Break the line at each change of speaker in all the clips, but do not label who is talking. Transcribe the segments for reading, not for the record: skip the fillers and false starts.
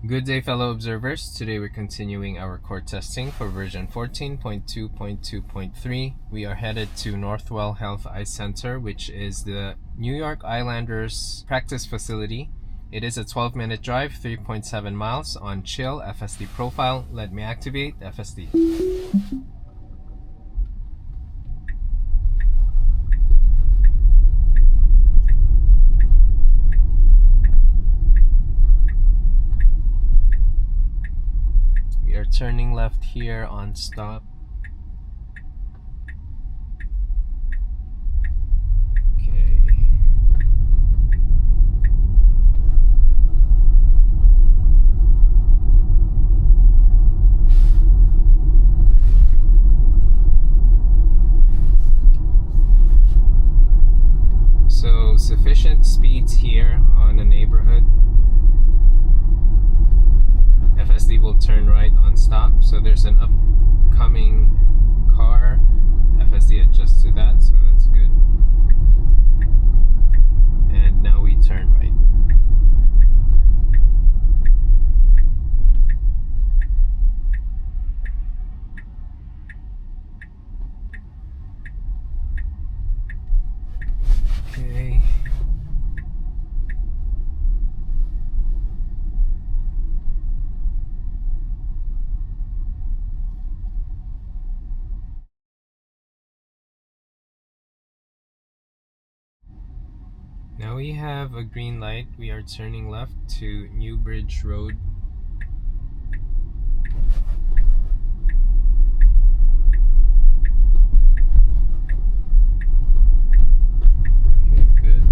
Good day, fellow observers. Today we're continuing our core testing for version 14.2.2.3. We are headed to Northwell Health Ice Center, which is the New York Islanders practice facility. It is a 12-minute drive, 3.7 miles on chill FSD profile. Let me activate FSD. We are turning left here on stop. Okay. So sufficient speeds here on the neighborhood. FSD will turn right on stop, so there's an upcoming car. FSD adjusts to that, so that's good. And now we turn right. Okay. Now we have a green light. We are turning left to Newbridge Rd. Okay, good.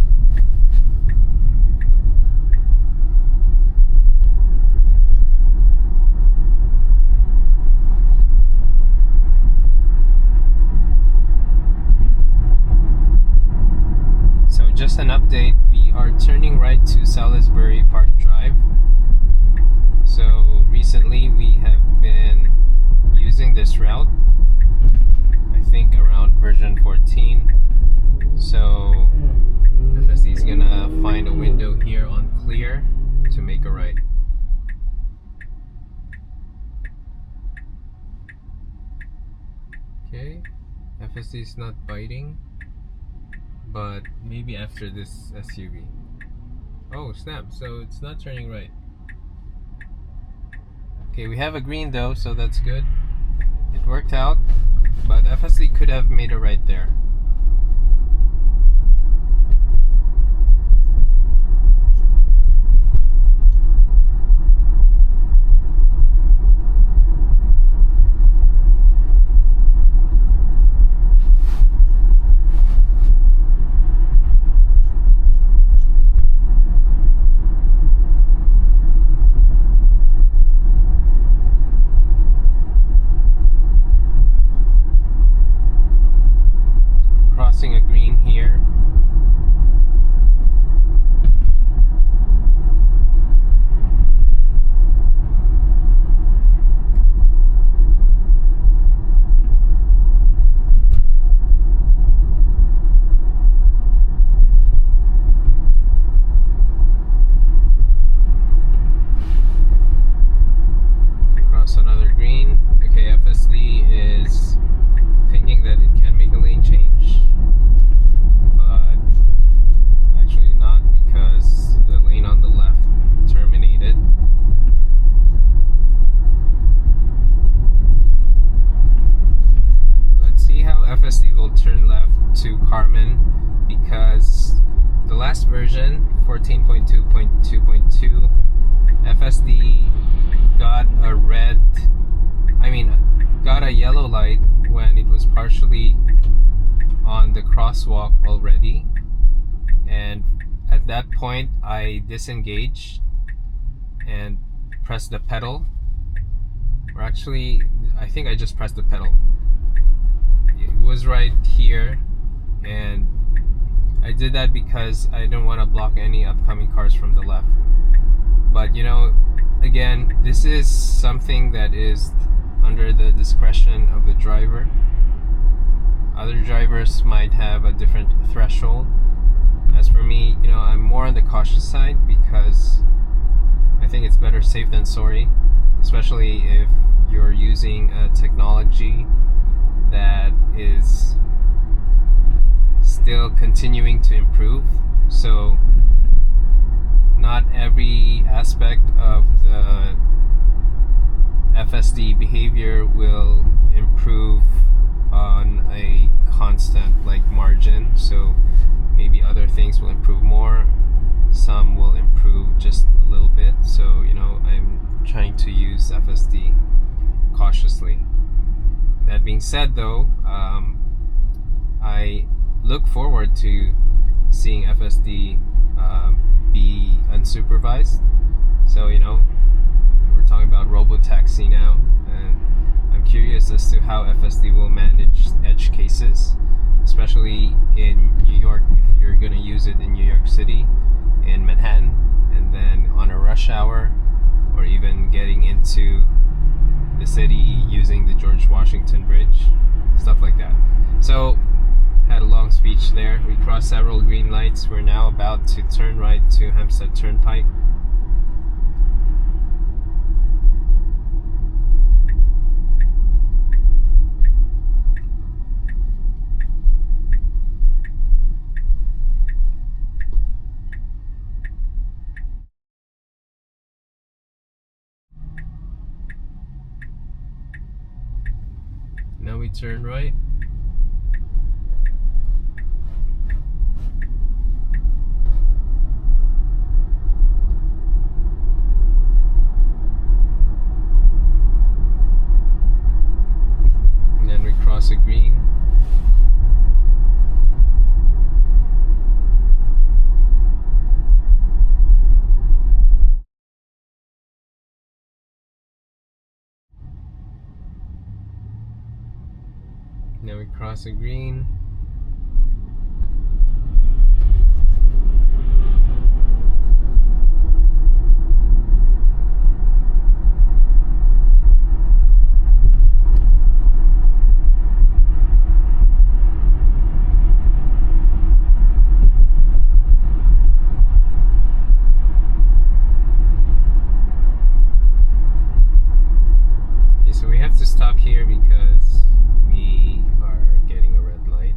So just an update, we are turning right to Salisbury Park Drive. So recently we have been using this route, I think around version 14. So FSD is gonna find a window here on clear to make a right. Okay, FSD is not biting, but maybe after this SUV. Oh snap, so it's not turning right. Okay, we have a green though, so that's good. It worked out, but FSD could have made a right there. Crossing a green here. Cross another green. Okay, FSD is thinking that it can make a lane change, but actually not, because the lane on the left terminated. Let's see how FSD will turn left to Carman, because the last version, 14.2.2.2, FSD got a yellow light when it was partially on the crosswalk already, and at that point I disengaged and pressed the pedal, or actually I think I just pressed the pedal. It was right here, and I did that because I didn't want to block any upcoming cars from the left. But you know, again, this is something that is under the discretion of the driver. Other drivers might have a different threshold. As for me, you know, I'm more on the cautious side, because I think it's better safe than sorry, especially if you're using a technology that is still continuing to improve. So not every aspect of the FSD behavior will improve on a constant like margin. So maybe other things will improve more, some will improve just a little bit. So I'm trying to use FSD cautiously. That being said, though, I look forward to seeing FSD be unsupervised. So we're talking about robotaxi now, and I'm curious as to how FSD will manage edge cases, especially in New York, if you're going to use it in New York City, in Manhattan, and then on a rush hour, or even getting into the city using the George Washington Bridge, stuff like that. So had a long speech there. We crossed several green lights. We're now about to turn right to Hempstead Tpke. Now we turn right. And then we cross a green. Now we cross a green. Okay, so we have to stop here because we are getting a red light.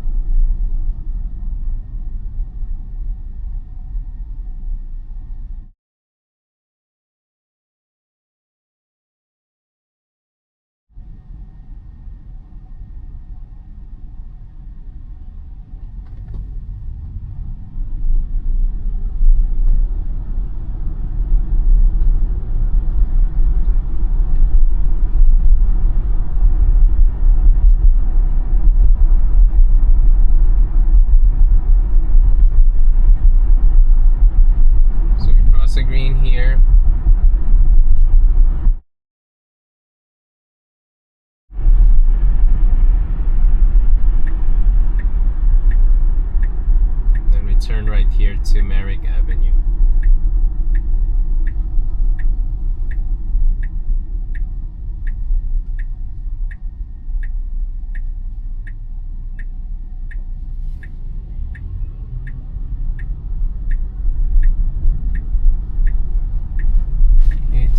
A green here. Then we turn right here to Merrick Avenue.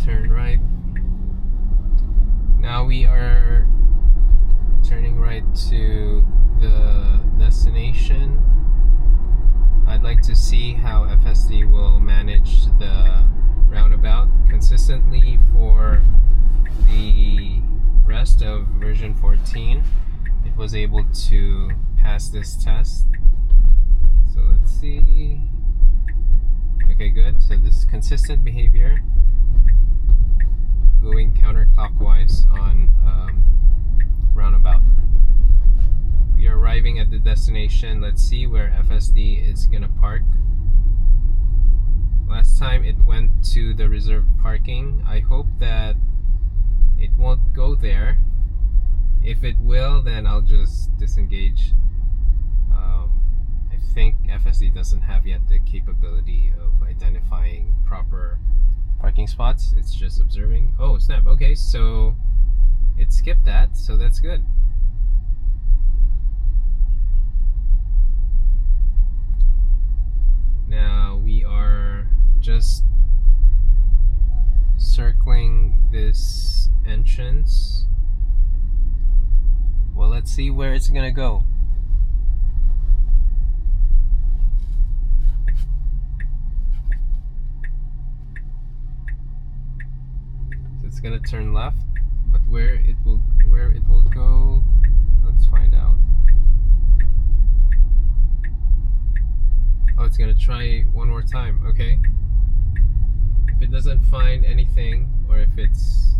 Turn right. Now we are turning right to the destination. I'd like to see how FSD will manage the roundabout consistently for the rest of version 14. It was able to pass this test. So let's see. Okay, good. So this is consistent behavior, going counterclockwise on roundabout. We are arriving at the destination. Let's see where FSD is gonna park. Last time it went to the reserved parking. I hope that it won't go there. If it will, then I'll just disengage. I think FSD doesn't have yet the capability of identifying proper parking spots. It's just observing. Oh snap, okay, so it skipped that, so that's good. Now we are just circling this entrance. Well, let's see where it's gonna go. So it's gonna turn left, but where it will go, let's find out. Oh, it's gonna try one more time. Okay. If it doesn't find anything, or if it's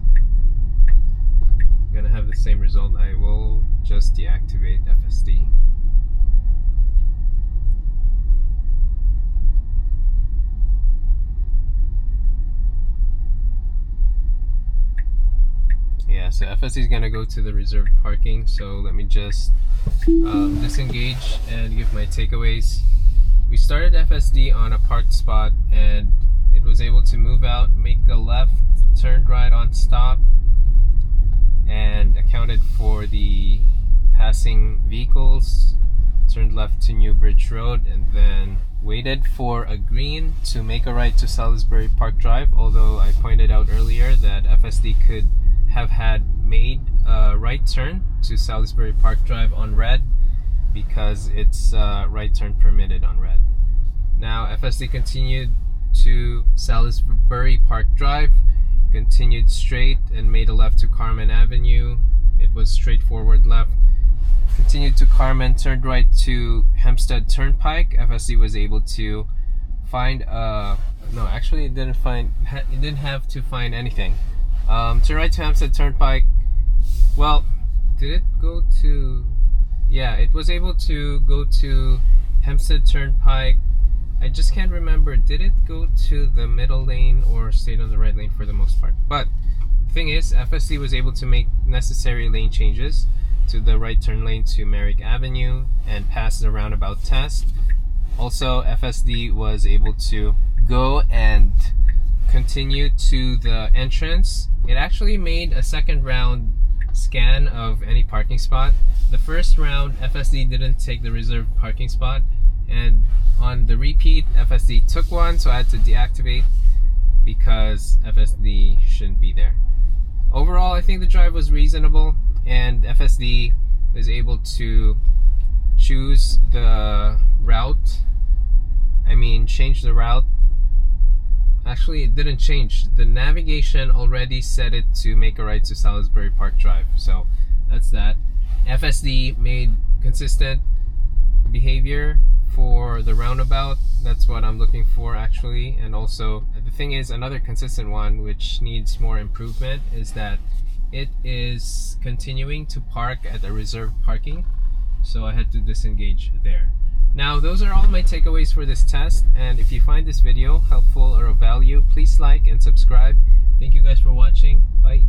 gonna have the same result, I will just deactivate FSD. Yeah, so FSD is gonna go to the reserved parking. So let me just disengage and give my takeaways. We started FSD on a parked spot, and it was able to move out, make a left, turned right on stop, and accounted for the passing vehicles, turned left to Newbridge Rd, and then waited for a green to make a right to Salisbury Park Drive, although I pointed out earlier that FSD could have had made a right turn to Salisbury Park Drive on red, because it's right turn permitted on red. Now FSD continued to Salisbury Park Drive, continued straight and made a left to Carman Avenue. It was straightforward left. Continued to Carman, turned right to Hempstead Tpke. FSD was able to find no, actually it didn't have to find anything. Turn right to Hempstead Tpke. Well, did it go to... Yeah, it was able to go to Hempstead Tpke. I just can't remember, did it go to the middle lane or stayed on the right lane for the most part? But the thing is, FSD was able to make necessary lane changes to the right turn lane to Merrick Avenue and pass the roundabout test. Also, FSD was able to go and continue to the entrance. It actually made a second round scan of any parking spot. The first round, FSD didn't take the reserved parking spot, and on the repeat, FSD took one, so I had to deactivate because FSD shouldn't be there. Overall, I think the drive was reasonable, and FSD was able to choose the route. Change the route. Actually, it didn't change. The navigation already set it to make a right to Salisbury Park Drive. So that's that. FSD made consistent behavior for the roundabout. That's what I'm looking for, actually. And also, the thing is, another consistent one which needs more improvement is that it is continuing to park at the reserved parking. So I had to disengage there. Now, those are all my takeaways for this test, and if you find this video helpful or of value, please like and subscribe. Thank you guys for watching. Bye.